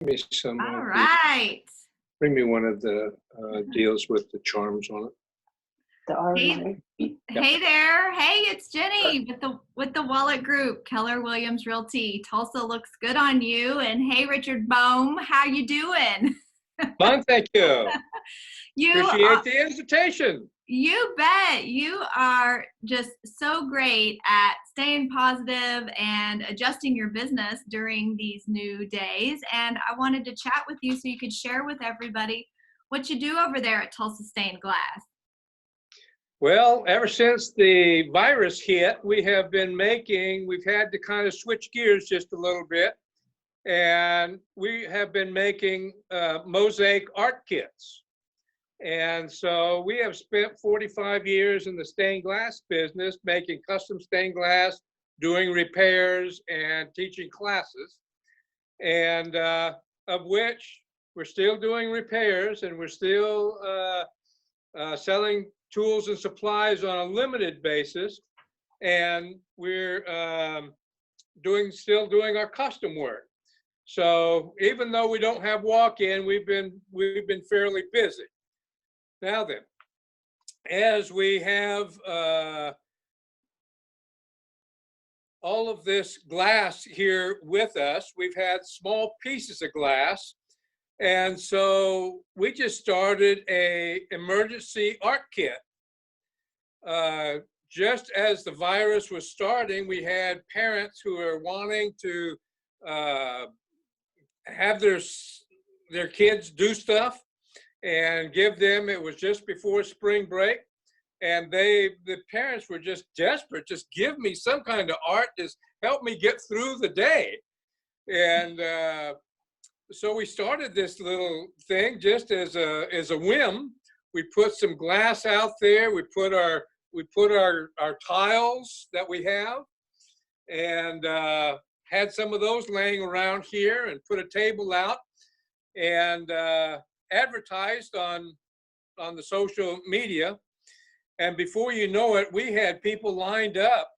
me some All of the, right. bring me one of the deals with the charms on it. The armory. Hey there. Hey, it's Jennie with the Wolek Group, Keller Williams Realty. Tulsa looks good on you. And hey, Richard Bohm, how you doing? Fine, thank you. Appreciate the invitation. You bet. You are just so great at staying positive and adjusting your business during these new days. And I wanted to chat with you so you could share with everybody what you do over there at Tulsa Stained Glass. Well, ever since the virus hit, we've had to kind of switch gears just a little bit. And we have been making mosaic art kits. And so we have spent 45 years in the stained glass business, making custom stained glass, doing repairs and teaching classes. And of which we're still doing repairs, and we're still selling tools and supplies on a limited basis. And we're still doing our custom work. So even though we don't have walk-in, we've been fairly busy. Now then, as we have all of this glass here with us, we've had small pieces of glass, and so we just started a emergency art kit. Just as the virus was starting, we had parents who are wanting to have their kids do stuff and give them. It was just before spring break, and the parents were just desperate. Just give me some kind of art, just help me get through the day. And so we started this little thing just as a whim. We put some glass out there. We put our tiles that we have, and had some of those laying around here, and put a table out and advertised on the social media. And before you know it, we had people lined up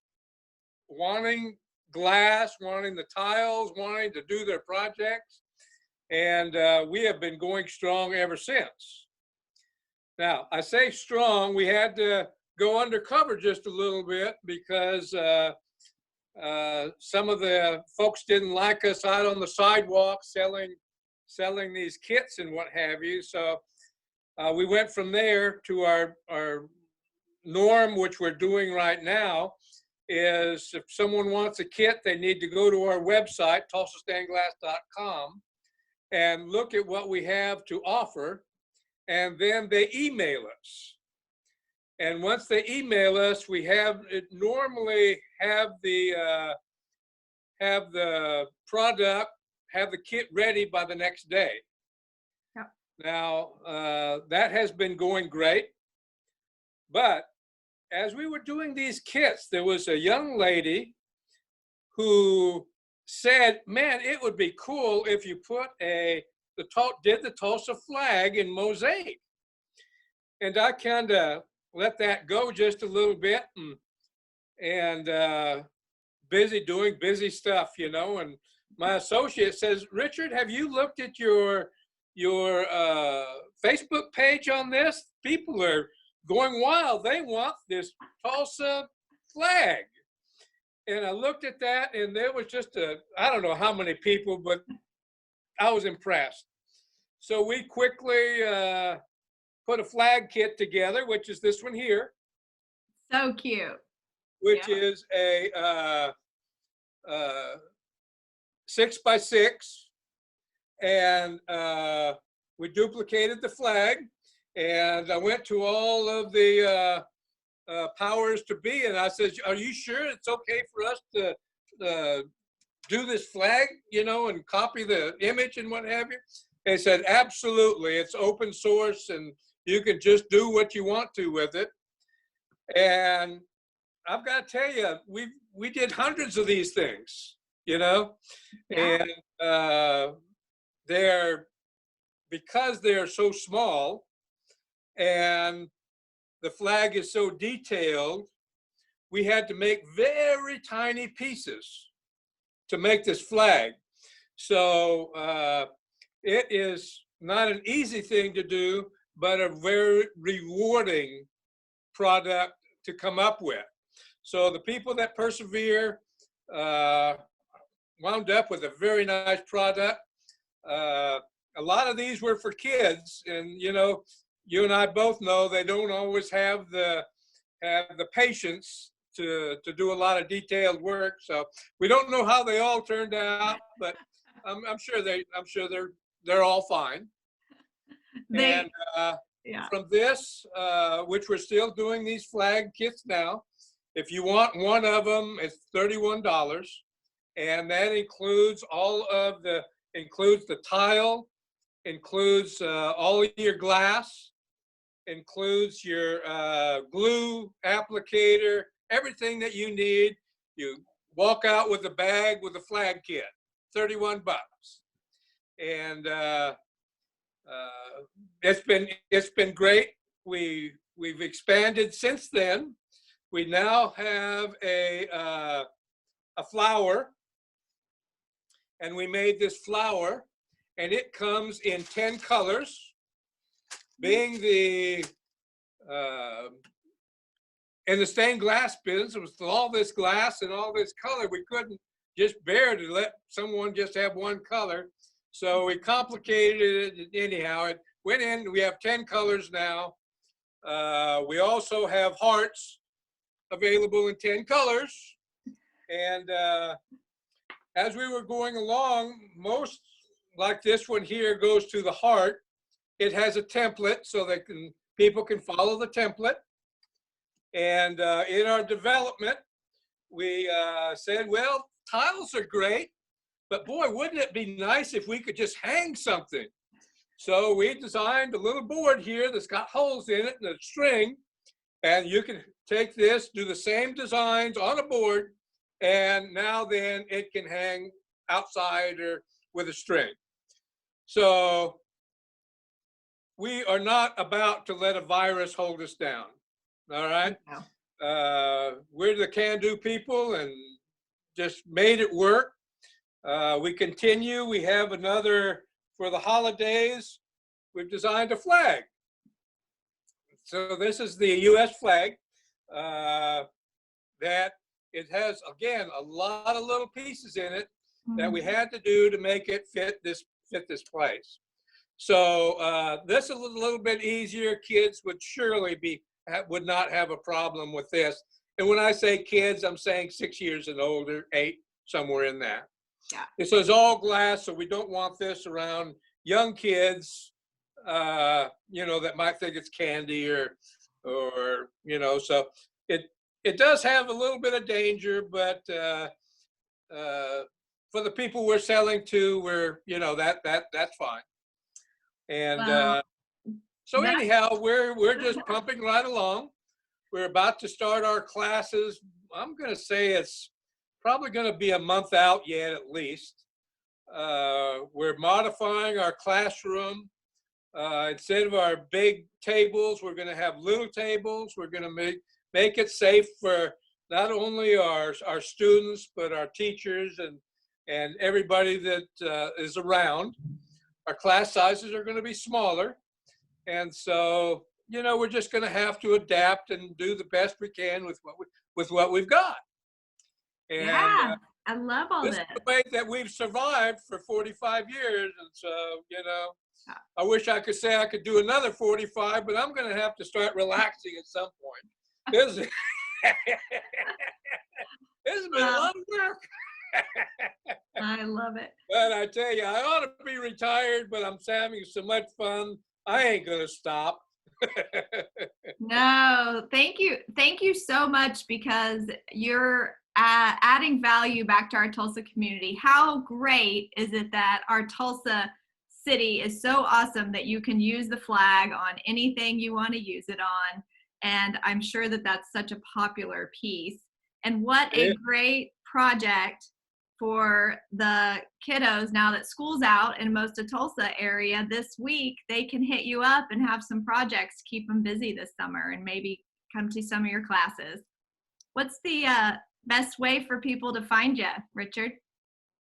wanting glass, wanting the tiles, wanting to do their projects. And we have been going strong ever since. Now, I say strong, we had to go undercover just a little bit because some of the folks didn't like us out on the sidewalk selling these kits and what have you. So we went from there to our norm, which we're doing right now, is if someone wants a kit, they need to go to our website, tulsastainedglass.com, and look at what we have to offer, and then they email us. And once they email us, we normally have the product, have the kit ready by the next day. Yep. Now, that has been going great. But as we were doing these kits, there was a young lady who said, man, it would be cool if you put did the Tulsa flag in mosaic. And I kind of let that go just a little bit, and doing busy stuff, and my associate says, Richard, have you looked at your Facebook page on this? People are going wild. They want this Tulsa flag. And I looked at that, and there was just I don't know how many people, but I was impressed. So we quickly put a flag kit together, which is this one here. So cute. Which is a 6x6, and we duplicated the flag, and I went to all of the powers to be, and I said, are you sure it's okay for us to do this flag, and copy the image and what have you? They said, absolutely, it's open source, and you can just do what you want to with it. And I've got to tell you, we did hundreds of these things, and because they're so small and the flag is so detailed, we had to make very tiny pieces to make this flag. So it is not an easy thing to do, but a very rewarding product to come up with. So the people that persevere wound up with a very nice product. A lot of these were for kids, and you and I both know they don't always have the patience to do a lot of detailed work. So we don't know how they all turned out, but I'm sure they're all fine. And yeah. from this, which we're still doing these flag kits now, if you want one of them, it's $31, and that includes includes the tile, includes all of your glass, includes your glue applicator, everything that you need. You walk out with a bag with a flag kit, 31 bucks. And it's been great. We've expanded since then. We now have a flower, and we made this flower, and it comes in 10 colors. Being in the stained glass business, with all this glass and all this color, we couldn't just bear to let someone just have one color. So we complicated it anyhow. It went in, we have 10 colors now. We also have hearts available in 10 colors. And as we were going along, most, like this one here, goes to the heart. It has a template so that people can follow the template. And in our development, we said, well, tiles are great, but boy, wouldn't it be nice if we could just hang something? So we designed a little board here that's got holes in it and a string, and you can take this, do the same designs on a board, and now then it can hang outside or with a string. So we are not about to let a virus hold us down. All right. We're the can-do people and just made it work. We continue. We have another for the holidays. We've designed a flag. So this is the U.S. flag. That it has, again, a lot of little pieces in it that we had to do to make it fit this place. So this is a little bit easier. Kids would surely would not have a problem with this. And when I say kids, I'm saying 6 years and older, 8, somewhere in that. Yeah. So it's all glass, so we don't want this around young kids, that might think it's candy or so it does have a little bit of danger, but for the people we're selling to, that's fine. And so anyhow, we're just pumping right along. We're about to start our classes. I'm going to say it's probably going to be a month out yet, at least. We're modifying our classroom. Instead of our big tables, we're going to have little tables. We're going to make it safe for not only our students, but our teachers and everybody that is around. Our class sizes are going to be smaller. And so, we're just going to have to adapt and do the best we can with what we've got. And I love all this. This is the way that we've survived for 45 years. And so, I wish I could say I could do another 45, but I'm going to have to start relaxing at some point. This has been a lot of work. I love it. But I tell you, I ought to be retired, but I'm having so much fun. I ain't going to stop. No, thank you. Thank you so much, because you're adding value back to our Tulsa community. How great is it that our Tulsa city is so awesome that you can use the flag on anything you want to use it on. And I'm sure that that's such a popular piece. And what a great project for the kiddos. Now that school's out in most of Tulsa area this week, they can hit you up and have some projects to keep them busy this summer and maybe come to some of your classes. What's the best way for people to find you, Richard?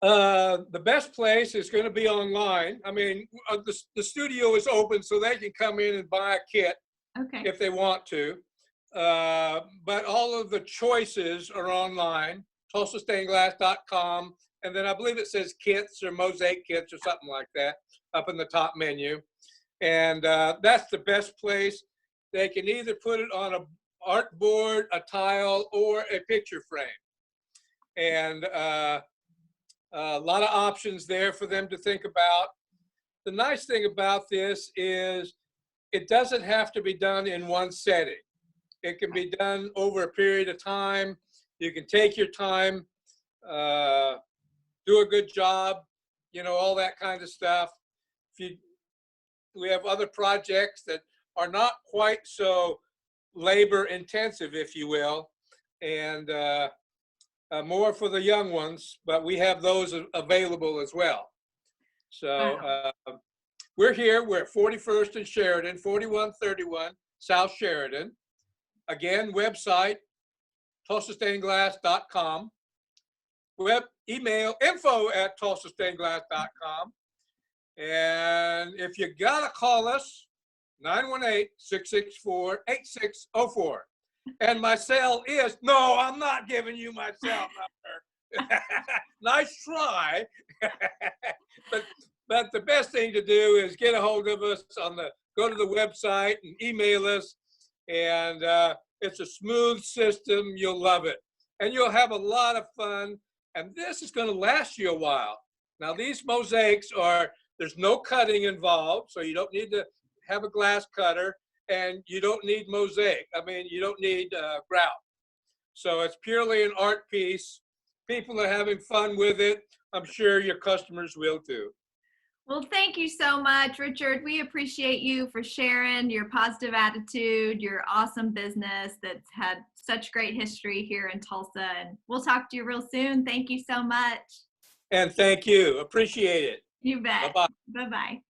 The best place is going to be online. I mean, the studio is open so they can come in and buy a kit Okay. if they want to. But all of the choices are online, TulsaStainedGlass.com. And then I believe it says kits or mosaic kits or something like that up in the top menu. And that's the best place. They can either put it on a art board, a tile, or a picture frame. And a lot of options there for them to think about. The nice thing about this is it doesn't have to be done in one setting. It can be done over a period of time. You can take your time, do a good job, you know, all that kind of stuff. We have other projects that are not quite so labor intensive, if you will, and more for the young ones, but we have those available as well. So we're here, we're at 41st and Sheridan, 4131 South Sheridan. Again, website, TulsaStainedGlass.com. Email info@TulsaStainedGlass.com. And if you gotta call us, 918-664-8604. And my cell is, no, I'm not giving you my cell number. Nice try. but the best thing to do is get a hold of us go to the website and email us. And it's a smooth system. You'll love it. And you'll have a lot of fun. And this is going to last you a while. Now, these mosaics there's no cutting involved, so you don't need to have a glass cutter, and you don't need mosaic. I mean, you don't need grout. So it's purely an art piece. People are having fun with it. I'm sure your customers will too. Well, thank you so much, Richard. We appreciate you for sharing your positive attitude, your awesome business that's had such great history here in Tulsa. And we'll talk to you real soon. Thank you so much. And thank you. Appreciate it. You bet. Bye-bye. Bye-bye.